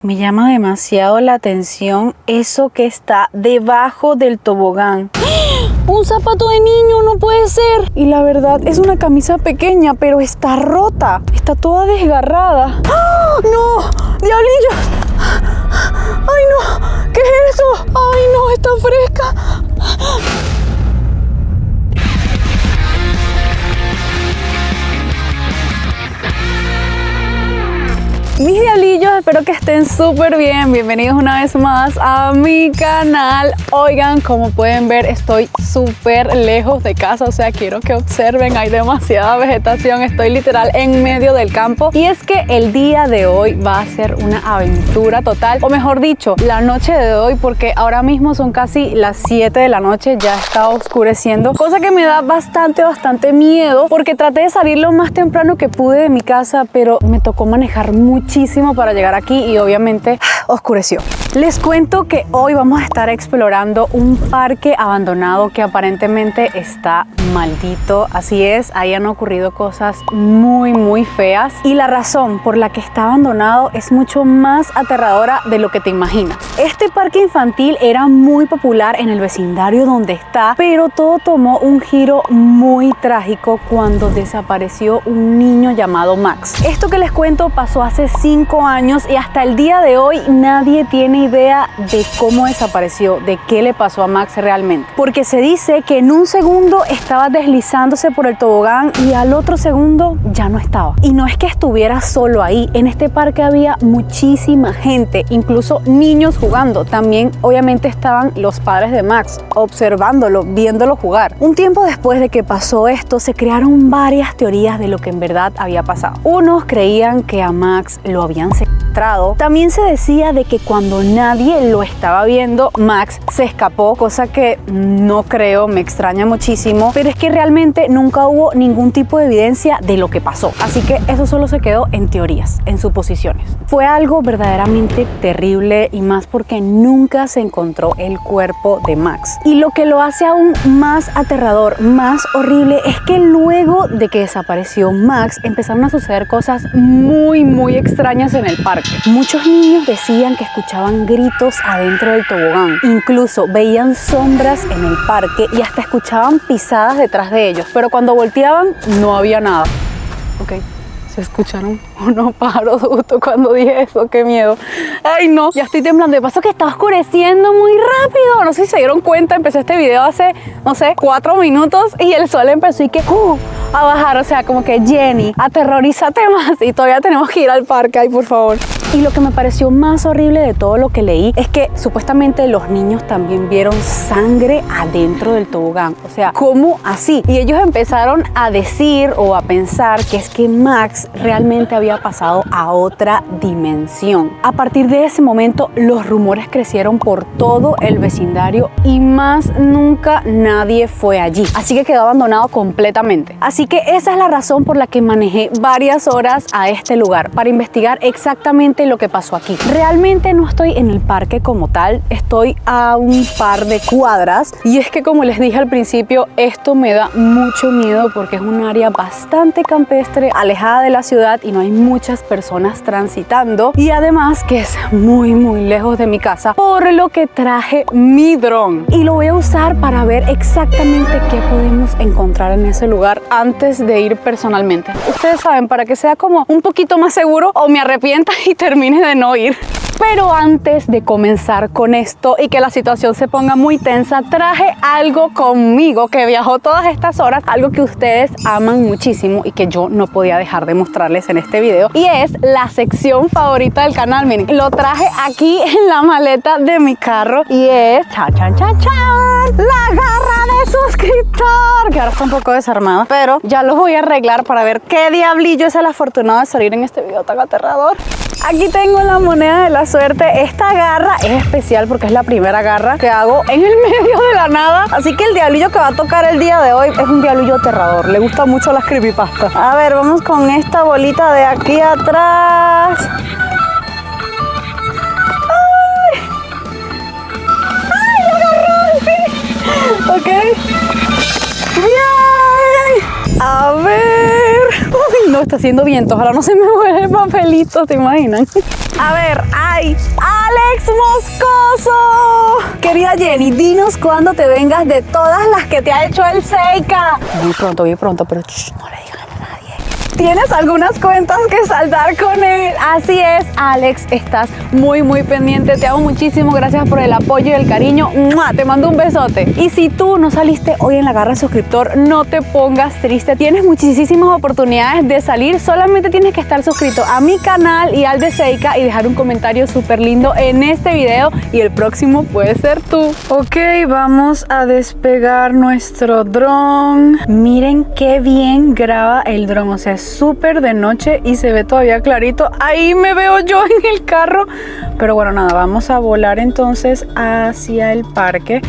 Me llama demasiado la atención eso que está debajo del tobogán. ¡Un zapato de niño! ¡No puede ser! Y la verdad es una camisa pequeña, pero está rota. Está toda desgarrada. ¡Oh, no! ¡Diablillos! ¡Ay, no! ¿Qué es eso? ¡Ay, no! Está fresca. Mis diablillos, espero que estén súper bien. Bienvenidos una vez más a mi canal. Oigan, como pueden ver, estoy súper lejos de casa. O sea, quiero que observen, hay demasiada vegetación. Estoy literal en medio del campo. Y es que el día de hoy va a ser una aventura total. O mejor dicho, la noche de hoy, porque ahora mismo son casi las 7 de la noche. Ya está oscureciendo, cosa que me da bastante miedo, porque traté de salir lo más temprano que pude de mi casa, pero me tocó manejar muchísimo para llegar aquí y obviamente oscureció. Les cuento que hoy vamos a estar explorando un parque abandonado que aparentemente está maldito. Así es, ahí han ocurrido cosas muy feas y la razón por la que está abandonado es mucho más aterradora de lo que te imaginas. Este parque infantil era muy popular en el vecindario donde está, pero todo tomó un giro muy trágico cuando desapareció un niño llamado Max. Esto que les cuento pasó hace 5 años y hasta el día de hoy nadie tiene idea de cómo desapareció, de qué le pasó a Max realmente. Porque se dice que en un segundo estaba deslizándose por el tobogán y al otro segundo ya no estaba. Y no es que estuviera solo ahí, en este parque había muchísima gente, incluso niños jugando. También obviamente estaban los padres de Max observándolo, viéndolo jugar. Un tiempo después de que pasó esto, se crearon varias teorías de lo que en verdad había pasado. Unos creían que a Max lo habían secuestrado. También se decía de que cuando nadie lo estaba viendo, Max se escapó, cosa que no creo, me extraña muchísimo, pero es que realmente nunca hubo ningún tipo de evidencia de lo que pasó. Así que eso solo se quedó en teorías, en suposiciones. Fue algo verdaderamente terrible y más porque nunca se encontró el cuerpo de Max. Y lo que lo hace aún más aterrador, más horrible, es que luego de que desapareció Max, empezaron a suceder cosas muy extrañas en el parque. Muchos niños decían que escuchaban gritos adentro del tobogán. Incluso veían sombras en el parque y hasta escuchaban pisadas detrás de ellos. Pero cuando volteaban, no había nada. Ok. ¿Se escucharon unos pájaros justo cuando dije eso? ¡Qué miedo! ¡Ay, no! Ya estoy temblando. De paso que está oscureciendo muy rápido. No sé si se dieron cuenta. Empecé este video hace, no sé, 4 minutos y el sol empezó a bajar. O sea, como que Jenny, aterrorízate más. Y todavía tenemos que ir al parque. ¡Ay, por favor! Y lo que me pareció más horrible de todo lo que leí es que supuestamente los niños también vieron sangre adentro del tobogán. O sea, ¿cómo así? Y ellos empezaron a decir o a pensar que es que Max realmente había pasado a otra dimensión. A partir de ese momento, los rumores crecieron por todo el vecindario y más nunca nadie fue allí. Así que quedó abandonado completamente. Así que esa es la razón por la que manejé varias horas a este lugar para investigar exactamente lo que pasó aquí. Realmente no estoy en el parque como tal, estoy a un par de cuadras y es que, como les dije al principio, esto me da mucho miedo porque es un área bastante campestre, alejada de la ciudad y no hay muchas personas transitando, y además que es muy lejos de mi casa, por lo que traje mi dron y lo voy a usar para ver exactamente qué podemos encontrar en ese lugar antes de ir personalmente. Ustedes saben, para que sea como un poquito más seguro o me arrepienta y termine de no ir. Pero antes de comenzar con esto y que la situación se ponga muy tensa, traje algo conmigo que viajó todas estas horas, algo que ustedes aman muchísimo y que yo no podía dejar de mostrarles en este video, y es la sección favorita del canal. Miren, lo traje aquí en la maleta de mi carro y es ¡chan! La garra de suscriptor, que ahora está un poco desarmada, pero ya lo voy a arreglar para ver qué diablillo es el afortunado de salir en este video tan aterrador. Aquí tengo la moneda de la suerte. Esta garra es especial porque es la primera garra que hago en el medio de la nada. Así que el diablillo que va a tocar el día de hoy es un diablillo aterrador. Le gustan mucho las creepypastas. A ver, vamos con esta bolita de aquí atrás. ¡Ay! ¡Ay, lo agarró! ¡Sí! Ok. ¡Bien! A ver. Uy, no nuevo está haciendo viento. Ojalá no se me vuelva el papelito, ¿te imaginan? A ver, ¡ay! ¡Alex Moscoso! Querida Jenny, dinos cuándo te vengas de todas las que te ha hecho el Seika. Muy pronto, pero no le digan a nadie. ¿Tienes algunas cuentas que saldar con él? Así es, Alex, estás muy pendiente. Te amo muchísimo, gracias por el apoyo y el cariño. ¡Mua! Te mando un besote. Y si tú no saliste hoy en la garra suscriptor, no te pongas triste. Tienes muchísimas oportunidades de salir. Solamente tienes que estar suscrito a mi canal y al de Seika y dejar un comentario súper lindo en este video. Y el próximo puede ser tú. Ok, vamos a despegar nuestro dron. Miren qué bien graba el dron. O sea, es súper de noche y se ve todavía clarito. Ahí me veo yo en el carro. Pero bueno, nada, vamos a volar entonces hacia el parque.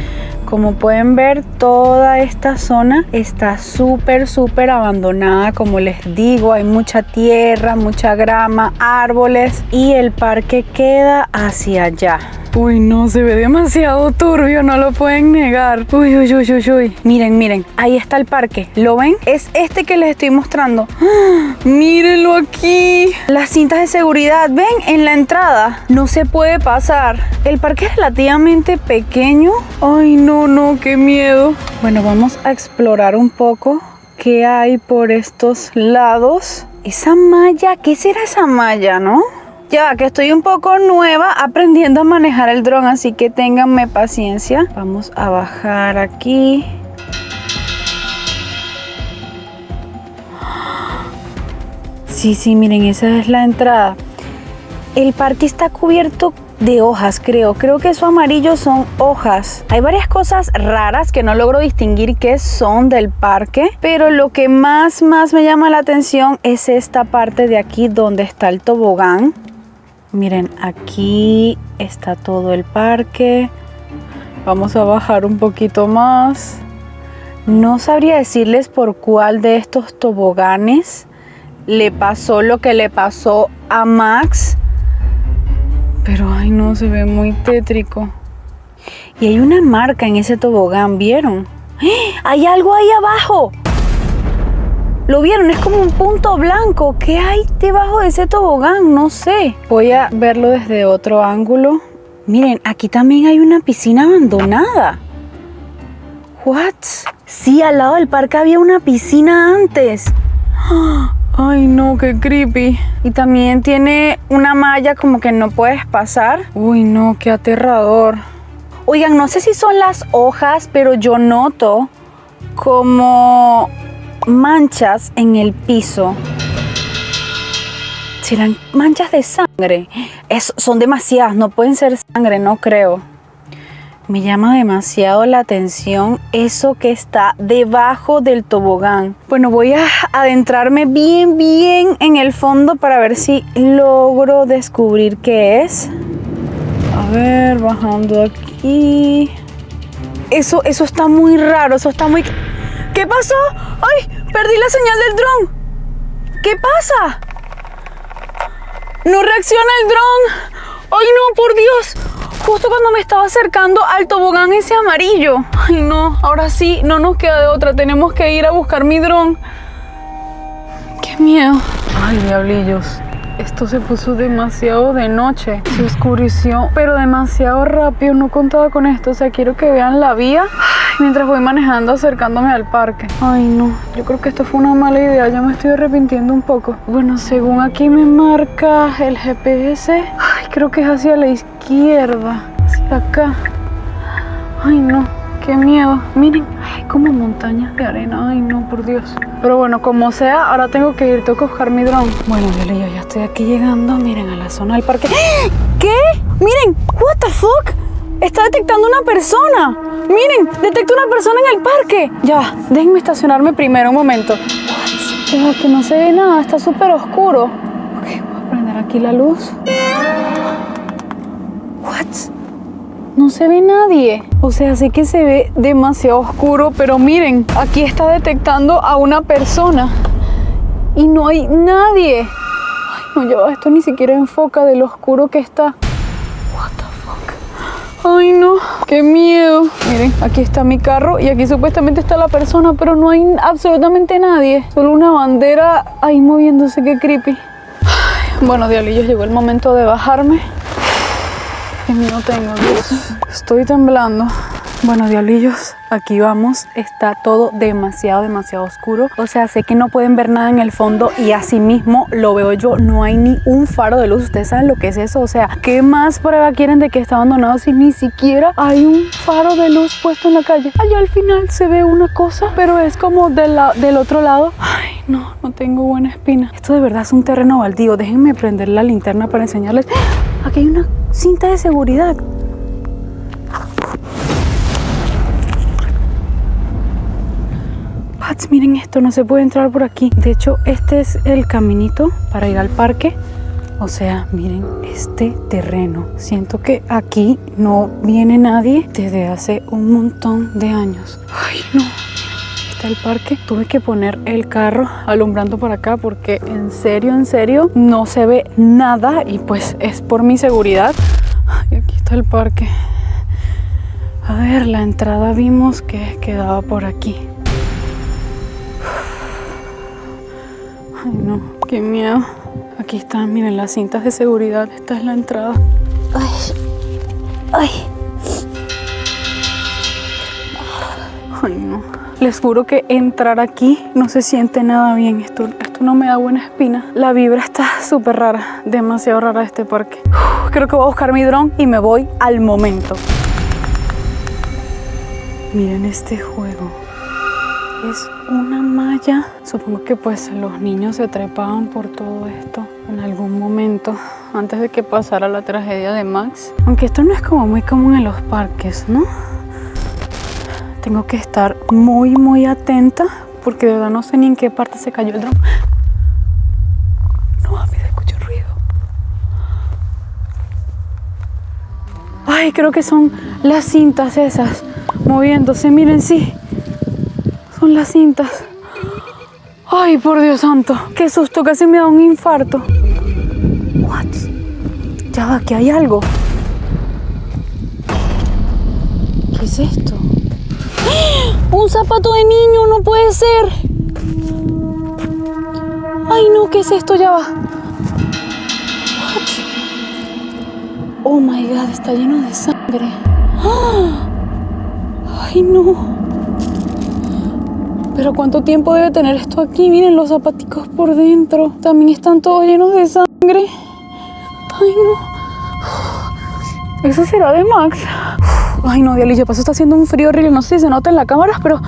Como pueden ver, toda esta zona está súper abandonada. Como les digo, hay mucha tierra, mucha grama, árboles y el parque queda hacia allá. Uy, no, se ve demasiado turbio, no lo pueden negar. Uy. Miren, ahí está el parque. ¿Lo ven? Es este que les estoy mostrando. ¡Ah! Mírenlo aquí. Las cintas de seguridad, ¿ven? En la entrada no se puede pasar. El parque es relativamente pequeño. Ay, no, qué miedo. Bueno, vamos a explorar un poco qué hay por estos lados. Esa malla, ¿qué será esa malla, no? Ya que estoy un poco nueva aprendiendo a manejar el dron, así que ténganme paciencia. Vamos a bajar aquí. Sí, miren, esa es la entrada. El parque está cubierto de hojas, creo que eso amarillo son hojas. Hay varias cosas raras que no logro distinguir qué son del parque, pero lo que más me llama la atención es esta parte de aquí donde está el tobogán. Miren, aquí está todo el parque. Vamos a bajar un poquito más. No sabría decirles por cuál de estos toboganes le pasó lo que le pasó a Max. Pero, ay no, se ve muy tétrico. Y hay una marca en ese tobogán, ¿vieron? ¡Ah! ¡Hay algo ahí abajo! ¿Lo vieron? Es como un punto blanco. ¿Qué hay debajo de ese tobogán? No sé. Voy a verlo desde otro ángulo. Miren, aquí también hay una piscina abandonada. ¿What? Sí, al lado del parque había una piscina antes. Ay, no, qué creepy. Y también tiene una malla como que no puedes pasar. Uy, no, qué aterrador. Oigan, no sé si son las hojas, pero yo noto como manchas en el piso. ¿Serán manchas de sangre? Son demasiadas, no pueden ser sangre, no creo. Me llama demasiado la atención eso que está debajo del tobogán. Bueno, voy a adentrarme bien en el fondo para ver si logro descubrir qué es. A ver, bajando aquí. Eso está muy raro, eso está muy... ¿Qué pasó? ¡Ay! Perdí la señal del dron. ¿Qué pasa? No reacciona el dron. ¡Ay, no, por Dios! Justo cuando me estaba acercando al tobogán ese amarillo. Ay, no, ahora sí, no nos queda de otra. Tenemos que ir a buscar mi dron. ¡Qué miedo! Ay, diablillos. Esto se puso demasiado de noche. Se oscureció, pero demasiado rápido. No contaba con esto. O sea, quiero que vean la vía mientras voy manejando, acercándome al parque. Ay, no. Yo creo que esto fue una mala idea. Ya me estoy arrepintiendo un poco. Bueno, según aquí me marca el GPS. Ay, creo que es hacia la izquierda. Hacia acá. Ay, no. Qué miedo. Miren, hay como montañas de arena. Ay, no, por Dios. Pero bueno, como sea, ahora tengo que ir. Tengo que buscar mi dron. Bueno, yo ya estoy aquí llegando. Miren, a la zona del parque. ¿Qué? Miren, what the fuck? Está detectando una persona. Miren, detecta una persona en el parque. Ya, déjenme estacionarme primero un momento. What? Que no se ve nada. Está súper oscuro. Ok, voy a prender aquí la luz. What? No se ve nadie. O sea, sé que se ve demasiado oscuro, pero miren, aquí está detectando a una persona y no hay nadie. Ay, no, ya esto ni siquiera enfoca de lo oscuro que está. What the fuck. Ay, no, qué miedo. Miren, aquí está mi carro y aquí supuestamente está la persona, pero no hay absolutamente nadie. Solo una bandera ahí moviéndose, qué creepy. Ay, bueno, diablillos, llegó el momento de bajarme. Qué miedo tengo, Dios. Estoy temblando. Bueno, diablillos, aquí vamos. Está todo demasiado oscuro. O sea, sé que no pueden ver nada en el fondo y así mismo lo veo yo. No hay ni un faro de luz. ¿Ustedes saben lo que es eso? O sea, ¿qué más prueba quieren de que está abandonado si ni siquiera hay un faro de luz puesto en la calle? Allá al final se ve una cosa, pero es como del otro lado. Ay, no tengo buena espina. Esto de verdad es un terreno baldío. Déjenme prender la linterna para enseñarles. Aquí hay una cinta de seguridad. Miren esto, no se puede entrar por aquí. De hecho, este es el caminito para ir al parque. O sea, miren este terreno. Siento que aquí no viene nadie desde hace un montón de años. Ay, no. Está el parque. Tuve que poner el carro alumbrando por acá porque en serio, no se ve nada y pues es por mi seguridad. Ay, aquí está el parque. A ver, la entrada vimos que quedaba por aquí. Ay, no, qué miedo. Aquí están, miren, las cintas de seguridad. Esta es la entrada. Ay. Ay, no. Les juro que entrar aquí no se siente nada bien. Esto no me da buena espina. La vibra está súper rara, demasiado rara este parque. Creo que voy a buscar mi dron y me voy al momento. Miren este juego. Es una malla. Supongo que pues los niños se trepaban por todo esto en algún momento antes de que pasara la tragedia de Max. Aunque esto no es como muy común en los parques, ¿no? Tengo que estar muy atenta porque de verdad no sé ni en qué parte se cayó el dron. No, mira, escucho ruido. Ay, creo que son las cintas esas moviéndose. Miren, sí. Son las cintas. Ay, por Dios santo. Qué susto, casi me da un infarto. What? Ya va, que hay algo. ¿Qué es esto? ¡Un zapato de niño! ¡No puede ser! Ay, no, ¿qué es esto? Ya va. What? Oh my God, está lleno de sangre. Ay, no. Pero ¿cuánto tiempo debe tener esto aquí? Miren los zapaticos por dentro. También están todos llenos de sangre. Ay, no. ¿Eso será de Max? Ay, no, Dialillo, paso está haciendo un frío horrible. No sé si se nota en la cámara, pero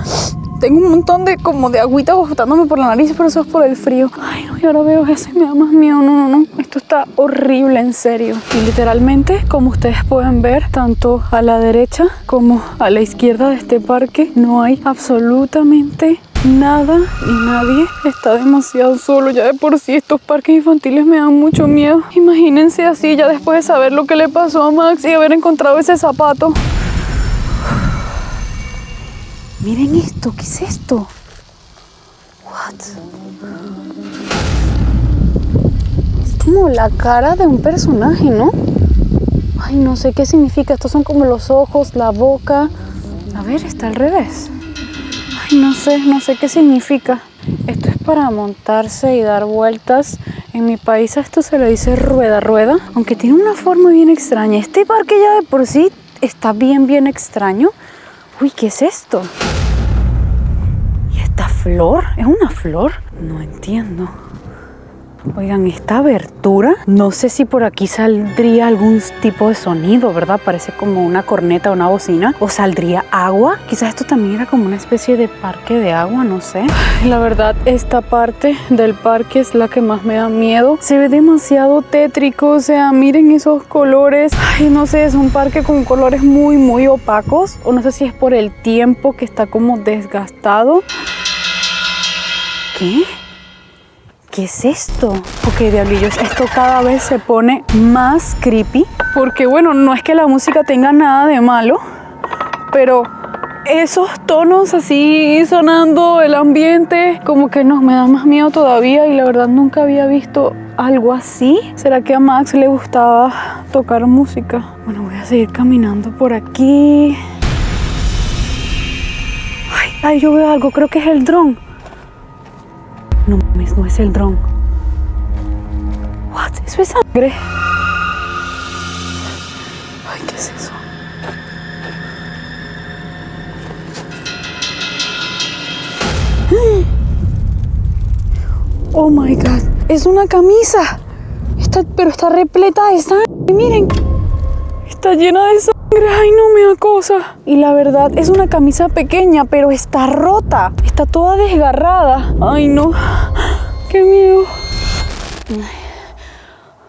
tengo un montón de agüita botándome por la nariz, pero eso es por el frío. Ay, no, y ahora veo eso y me da más miedo. No. Esto está horrible, en serio. Y literalmente, como ustedes pueden ver, tanto a la derecha como a la izquierda de este parque, no hay absolutamente nada ni nadie. Está demasiado solo. Ya de por sí estos parques infantiles me dan mucho miedo. Imagínense así, ya después de saber lo que le pasó a Max y haber encontrado ese zapato. Miren esto, ¿qué es esto? What? Es como la cara de un personaje, ¿no? Ay, no sé qué significa. Estos son como los ojos, la boca. A ver, está al revés. Ay, no sé qué significa. Esto es para montarse y dar vueltas. En mi país a esto se le dice rueda, aunque tiene una forma bien extraña. Este parque ya de por sí está bien extraño. Uy, ¿qué es esto? ¿Y esta flor? ¿Es una flor? No entiendo. Oigan, esta abertura, no sé si por aquí saldría algún tipo de sonido, ¿verdad? Parece como una corneta o una bocina. ¿O saldría agua? Quizás esto también era como una especie de parque de agua, no sé. La verdad, esta parte del parque es la que más me da miedo. Se ve demasiado tétrico, o sea, miren esos colores. Ay, no sé, es un parque con colores muy opacos. O no sé si es por el tiempo que está como desgastado. ¿Qué? ¿Qué es esto? Ok, diablillos, esto cada vez se pone más creepy. Porque bueno, no es que la música tenga nada de malo, pero esos tonos así sonando, el ambiente, como que no, me da más miedo todavía. Y la verdad nunca había visto algo así. ¿Será que a Max le gustaba tocar música? Bueno, voy a seguir caminando por aquí. Ay, yo veo algo, creo que es el dron. No mames, no es el dron. What? Eso es sangre. Ay, ¿qué es eso? Oh my God, es una camisa. Pero está repleta de sangre. Miren, está llena de sangre. Ay, no, me da cosa. Y la verdad, es una camisa pequeña, pero está rota. Está toda desgarrada. Ay, no. Qué miedo.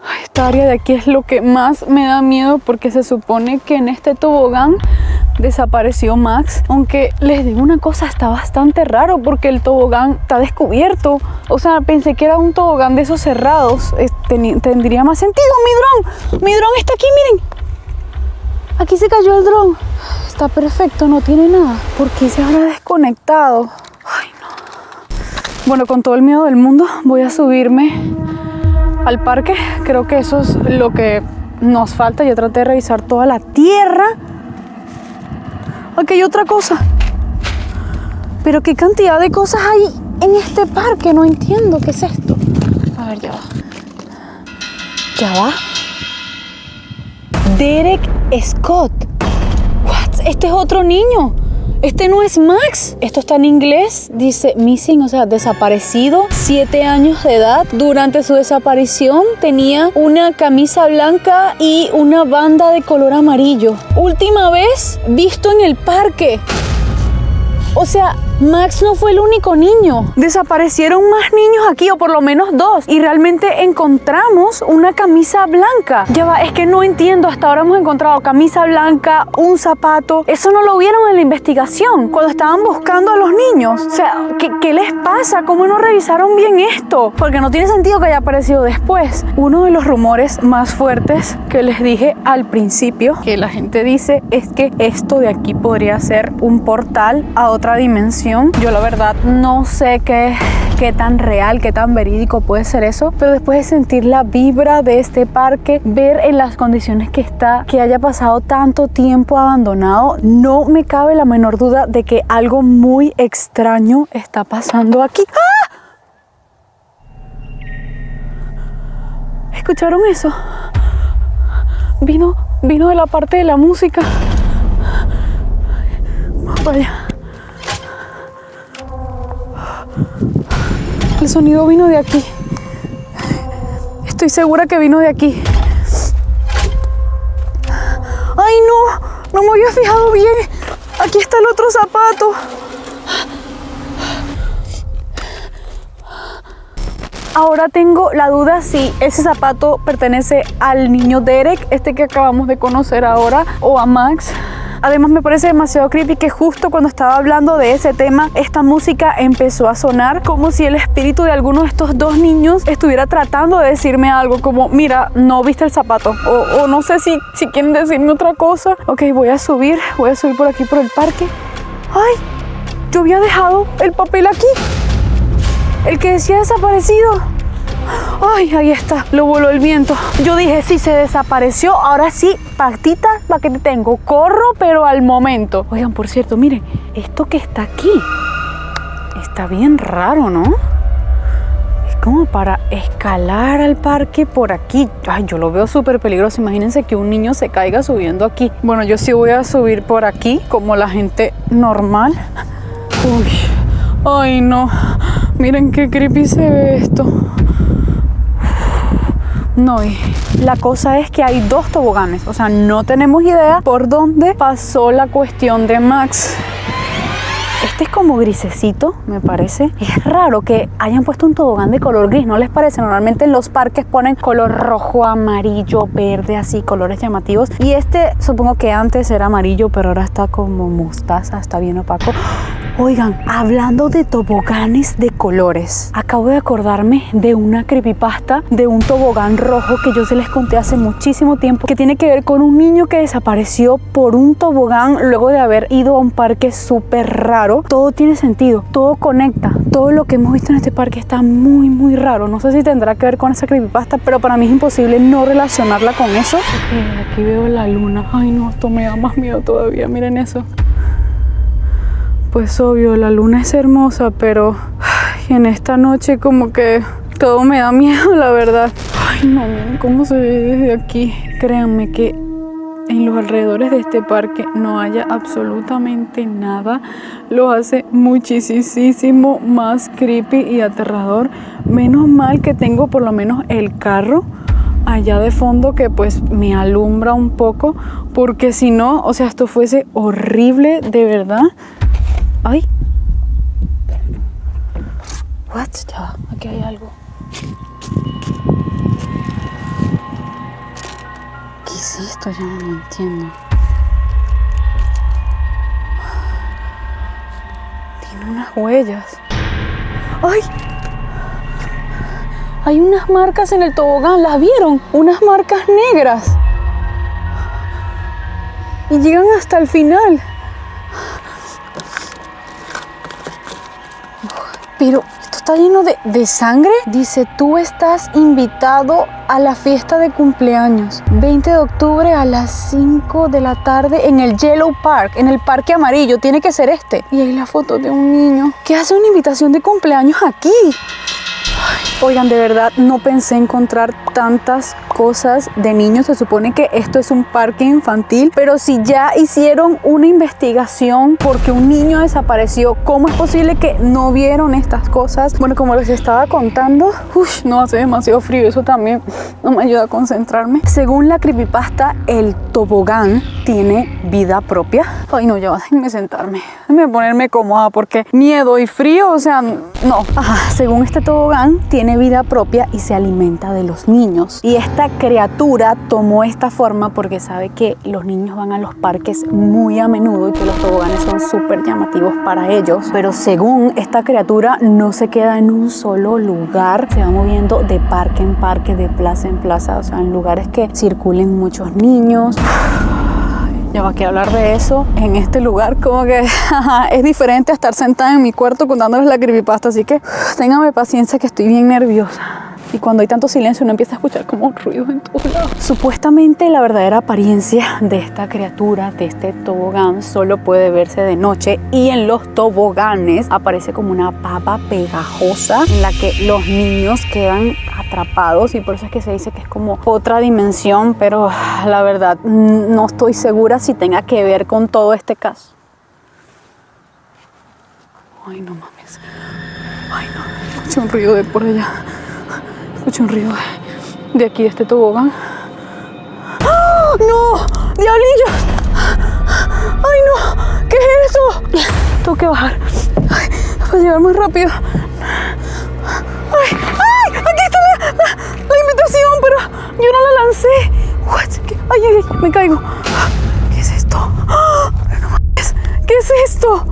Ay, esta área de aquí es lo que más me da miedo, porque se supone que en este tobogán desapareció Max. Aunque les digo una cosa, está bastante raro porque el tobogán está descubierto. O sea, pensé que era un tobogán de esos cerrados. Tendría más sentido. Mi dron está aquí, miren. Aquí se cayó el dron. Está perfecto, no tiene nada. ¿Por qué se habrá desconectado? Ay, no. Bueno, con todo el miedo del mundo voy a subirme al parque. Creo que eso es lo que nos falta. Yo traté de revisar toda la tierra. Aquí hay otra cosa. Pero qué cantidad de cosas hay en este parque. No entiendo qué es esto. A ver, ya va. Ya va. Derek Scott. What? Este es otro niño. Este no es Max. Esto está en inglés. Dice missing, o sea, desaparecido. 7 años de edad. Durante su desaparición tenía una camisa blanca y una banda de color amarillo. Última vez visto en el parque. O sea, Max no fue el único niño. Desaparecieron más niños aquí, o por lo menos 2. Y realmente encontramos una camisa blanca. Ya va, es que no entiendo. Hasta ahora hemos encontrado camisa blanca, un zapato. Eso no lo vieron en la investigación cuando estaban buscando a los niños. O sea, ¿qué les pasa? ¿Cómo no revisaron bien esto? Porque no tiene sentido que haya aparecido después. Uno de los rumores más fuertes que les dije al principio, que la gente dice, es que esto de aquí podría ser un portal a otra dimensión. Yo la verdad no sé qué tan real, qué tan verídico puede ser eso, pero después de sentir la vibra de este parque, ver en las condiciones que está, que haya pasado tanto tiempo abandonado, no me cabe la menor duda de que algo muy extraño está pasando aquí. ¡Ah! ¿Escucharon eso? Vino de la parte de la música. Vaya. El sonido vino de aquí. Estoy segura que vino de aquí. ¡Ay, no! No me había fijado bien. Aquí está el otro zapato. Ahora tengo la duda si ese zapato pertenece al niño Derek, este que acabamos de conocer ahora, o a Max. Además me parece demasiado creepy que justo cuando estaba hablando de ese tema, esta música empezó a sonar como si el espíritu de alguno de estos 2 niños estuviera tratando de decirme algo, como mira, no viste el zapato, o no sé si quieren decirme otra cosa. Ok, voy a subir por aquí por el parque. Ay, yo había dejado el papel aquí, el que decía desaparecido. Ay, ahí está, lo voló el viento. Yo dije, sí, se desapareció. Ahora sí, patita, ¿para qué te tengo? Corro, pero al momento. Oigan, por cierto, miren, esto que está aquí está bien raro, ¿no? Es como para escalar al parque por aquí. Ay, yo lo veo súper peligroso. Imagínense que un niño se caiga subiendo aquí. Bueno, yo sí voy a subir por aquí, como la gente normal. Uy, ay, no. Miren qué creepy se ve esto. No, y la cosa es que hay 2 toboganes, o sea, no tenemos idea por dónde pasó la cuestión de Max. Este es como grisecito, me parece. Es raro que hayan puesto un tobogán de color gris, ¿no les parece? Normalmente en los parques ponen color rojo, amarillo, verde, así, colores llamativos. Y este supongo que antes era amarillo, pero ahora está como mostaza, está bien opaco. Oigan, hablando de toboganes de colores, acabo de acordarme de una creepypasta de un tobogán rojo que yo se les conté hace muchísimo tiempo, que tiene que ver con un niño que desapareció por un tobogán luego de haber ido a un parque súper raro. Todo tiene sentido, todo conecta, todo lo que hemos visto en este parque está muy raro. No sé si tendrá que ver con esa creepypasta, pero para mí es imposible no relacionarla con eso. Ok, aquí veo la luna. Ay no, esto me da más miedo todavía, miren eso. Pues obvio, la luna es hermosa, pero en esta noche como que todo me da miedo, la verdad. Ay no, miren cómo se ve desde aquí. Créanme que en los alrededores de este parque no haya absolutamente nada lo hace muchísimo más creepy y aterrador. Menos mal que tengo por lo menos el carro allá de fondo que pues me alumbra un poco, porque si no, o sea, esto fuese horrible de verdad. Ay. What? Ya, aquí hay algo. ¿Qué es esto? Ya no lo entiendo. Tiene unas huellas. ¡Ay! Hay unas marcas en el tobogán, ¿las vieron? Unas marcas negras. Y llegan hasta el final. Pero esto está lleno de sangre. Dice, tú estás invitado a la fiesta de cumpleaños. 20 de octubre a las 5 de la tarde en el Yellow Park, en el parque amarillo. Tiene que ser este. Y ahí la foto de un niño que hace una invitación de cumpleaños aquí. Oigan, de verdad no pensé encontrar tantas cosas de niños. Se supone que esto es un parque infantil, pero si ya hicieron una investigación porque un niño desapareció, ¿cómo es posible que no vieron estas cosas? Bueno, como les estaba contando, no, hace demasiado frío, eso también no me ayuda a concentrarme. Según la creepypasta, el tobogán tiene vida propia. Ay no, ya déjenme sentarme, déjenme ponerme cómoda porque miedo y frío, o sea, no. Según este tobogán, tiene vida propia y se alimenta de los niños. Y esta criatura tomó esta forma porque sabe que los niños van a los parques muy a menudo y que los toboganes son súper llamativos para ellos. Pero según esta criatura, no se queda en un solo lugar, se va moviendo de parque en parque, de plaza en plaza, o sea, en lugares que circulen muchos niños. Ya va que hablar de eso en este lugar como que es diferente a estar sentada en mi cuarto contándoles la creepypasta, así que ténganme paciencia que estoy bien nerviosa. Y cuando hay tanto silencio uno empieza a escuchar como ruidos en todos lados. Supuestamente la verdadera apariencia de esta criatura, de este tobogán, solo puede verse de noche, y en los toboganes aparece como una papa pegajosa en la que los niños quedan atrapados, y por eso es que se dice que es como otra dimensión, pero la verdad no estoy segura si tenga que ver con todo este caso. Ay no mames, ay no, escuché un ruido de por allá. Escucho un ruido de aquí, de este tobogán. ¡Oh, no! ¡Diablillos! ¡Ay, no! ¿Qué es eso? Tengo que bajar. Ay, para llegar más rápido. ¡Ay! ¡Ay! Aquí está la invitación, pero yo no la lancé. What? ¡Ay, ay, ay! Me caigo. ¿Qué es esto? No mames. ¿Qué es esto?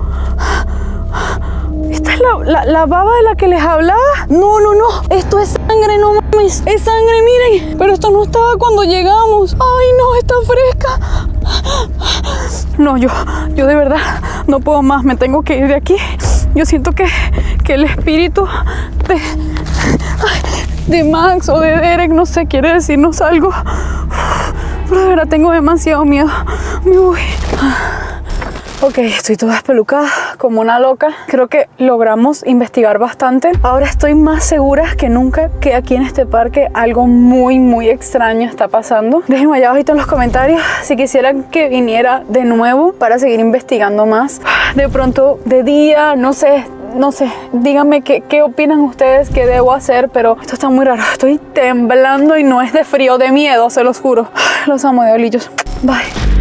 ¿Esta es la baba de la que les hablaba? No, no, no. Esto es sangre, no mames. Es sangre, miren. Pero esto no estaba cuando llegamos. Ay, no, está fresca. No, yo de verdad no puedo más. Me tengo que ir de aquí. Yo siento que el espíritu de Max o de Derek, no sé, quiere decirnos algo. Pero de verdad tengo demasiado miedo. Me voy. Ok, estoy toda espelucada, como una loca. Creo que logramos investigar bastante. Ahora estoy más segura que nunca que aquí en este parque algo muy extraño está pasando. Déjenme allá abajito en los comentarios si quisieran que viniera de nuevo para seguir investigando más. De pronto, de día, no sé, díganme qué opinan ustedes que debo hacer, pero esto está muy raro. Estoy temblando y no es de frío, de miedo, se los juro. Los amo, diablillos. Bye.